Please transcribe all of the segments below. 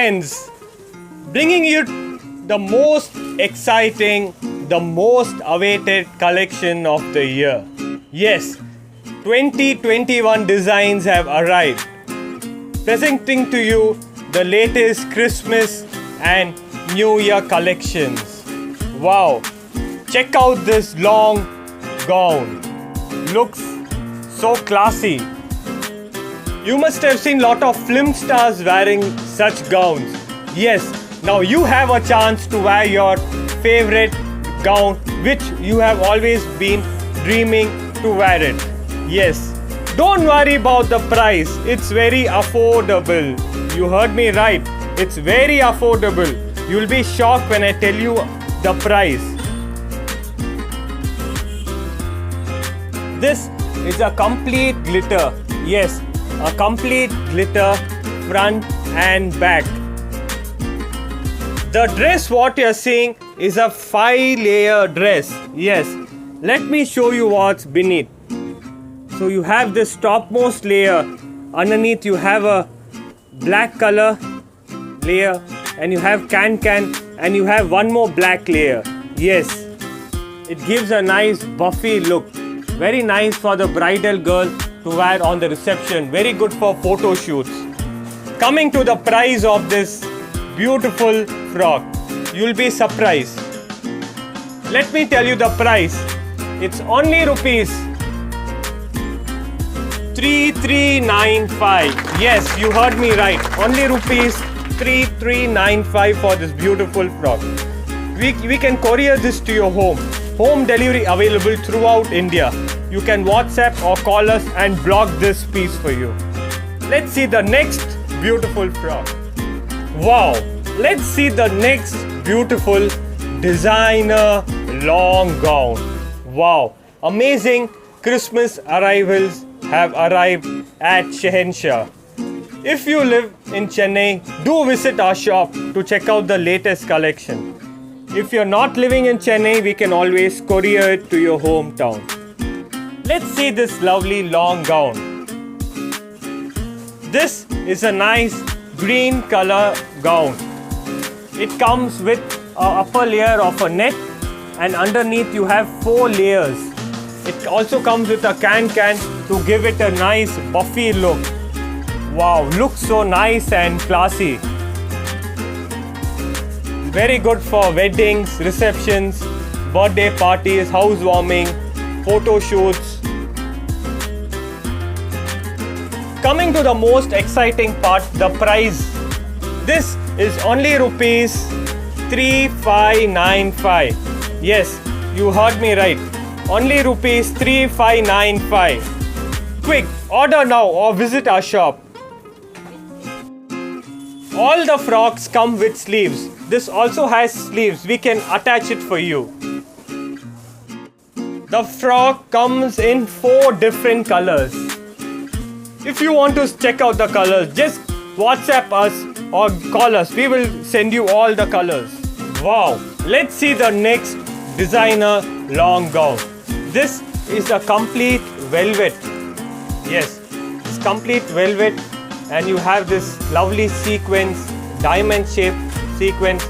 friends, bringing you the most exciting, the most awaited collection of the year. Yes, 2021 designs have arrived, presenting to you the latest Christmas and New Year collections. Wow, check out this long gown. Looks so classy. You must have seen lot of film stars wearing such gowns. Yes, now you have a chance to wear your favorite gown which you have always been dreaming to wear it. Yes, don't worry about the price. It's very affordable. You heard me right. It's very affordable. You'll be shocked when I tell you the price. This is a complete glitter. Yes, a complete glitter front and back. The dress what you're seeing is a 5-layer dress. Yes, let me show you what's beneath. So you have this topmost layer. Underneath you have a black color layer, and you have can and you have one more black layer. Yes, it gives a nice buffy look. Very nice for the bridal girl to wear on the reception. Very good for photo shoots. Coming to the price of this beautiful frock, you'll be surprised. Let me tell you the price. It's only rupees 3395. Yes, you heard me right. Only rupees 3395 for this beautiful frock. We can courier this to your home. Home delivery available throughout India. You can WhatsApp or call us and block this piece for you. Let's see the next beautiful frock. Wow, let's see the next beautiful designer long gown. Wow, amazing Christmas arrivals have arrived at Shahenshah. If you live in Chennai, do visit our shop to check out the latest collection. If you're not living in Chennai, we can always courier it to your hometown. Let's see this lovely long gown. This is a nice green color gown. It comes with an upper layer of a net, and underneath you have 4 layers. It also comes with a can to give it a nice buffy look. Wow, looks so nice and classy. Very good for weddings, receptions, birthday parties, housewarming, photo shoots. Coming to the most exciting part, the price. This is only rupees 3595. Yes, you heard me right. Only rupees 3595. Quick, order now or visit our shop. All the frocks come with sleeves. This also has sleeves. We can attach it for you. The frock comes in 4 different colors. If you want to check out the colors, just WhatsApp us or call us. We will send you all the colors. Wow! Let's see the next designer long gown. This is a complete velvet. Yes, it's complete velvet, and you have this lovely sequence, diamond shaped sequence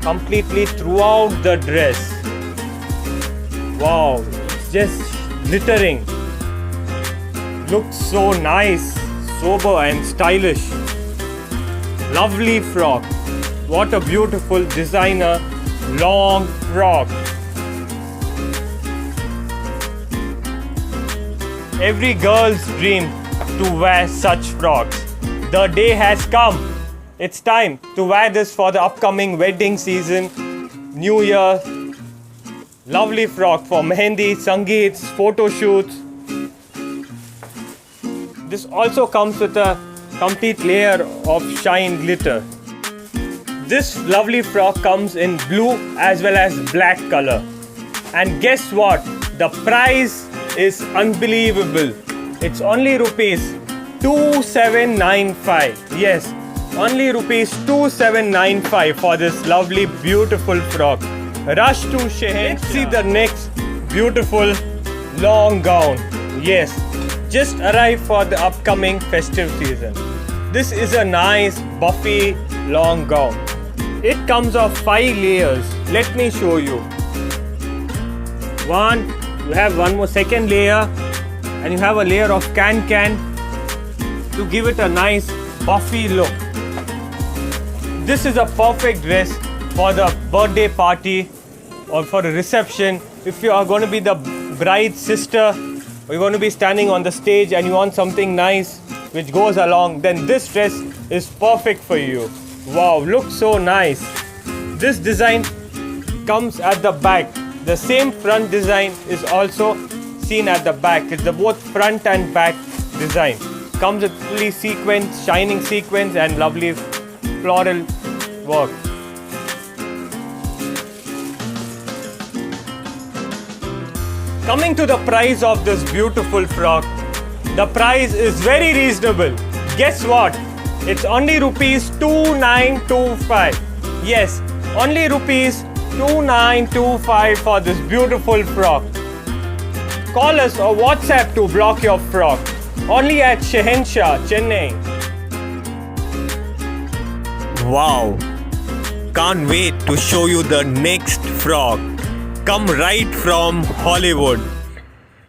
completely throughout the dress. Wow, it's just glittering. Looks so nice, sober and stylish. Lovely frock. What a beautiful designer long frock. Every girl's dream to wear such frocks. The day has come. It's time to wear this for the upcoming wedding season, New Year. Lovely frock for mehendi, sangeets, photo shoots. This also comes with a complete layer of shine glitter. This lovely frock comes in blue as well as black color. And guess what? The price is unbelievable. It's only rupees 2795. Yes, only rupees 2795 for this lovely beautiful frock. Rush to Shahenshah. Let's see the next beautiful long gown. Yes, just arrived for the upcoming festive season. This is a nice buffy long gown. It comes of 5 layers. Let me show you. One, you have one more second layer, and you have a layer of can to give it a nice puffy look. This is a perfect dress for the birthday party or for a reception. If you are going to be the bride's sister, or you're going to be standing on the stage and you want something nice which goes along, then this dress is perfect for you. Wow, looks so nice. This design comes at the back. The same front design is also seen at the back. It's the both front and back design. Comes with fully sequins, shining sequins and lovely floral work. Coming to the price of this beautiful frock, the price is very reasonable. Guess what? It's only rupees 2925. Yes, only rupees 2925 for this beautiful frock. Call us or WhatsApp to block your frock. Only at Shahenshah, Chennai. Wow! Can't wait to show you the next frock. Come right from Hollywood.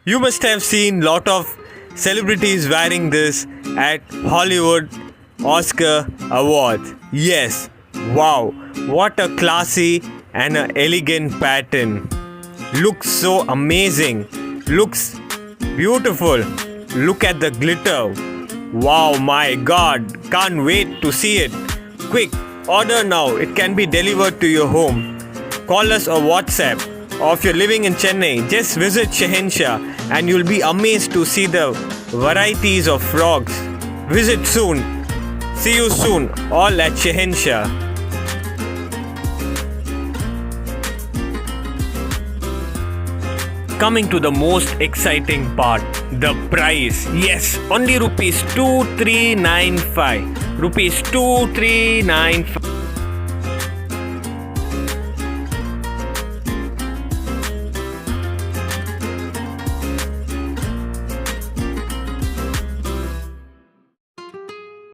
You must have seen lot of celebrities wearing this at Hollywood Oscar Awards. Yes, wow, what a classy and an elegant pattern. Looks so amazing. Looks beautiful. Look at the glitter. Wow, my God, can't wait to see it. Quick, order now. It can be delivered to your home. Call us or WhatsApp. Or if you're living in Chennai, just visit Shahenshah and you'll be amazed to see the varieties of frogs. Visit soon. See you soon, all at Shahenshah. Coming to the most exciting part, the price. Yes, only rupees 2395. Rupees 2395.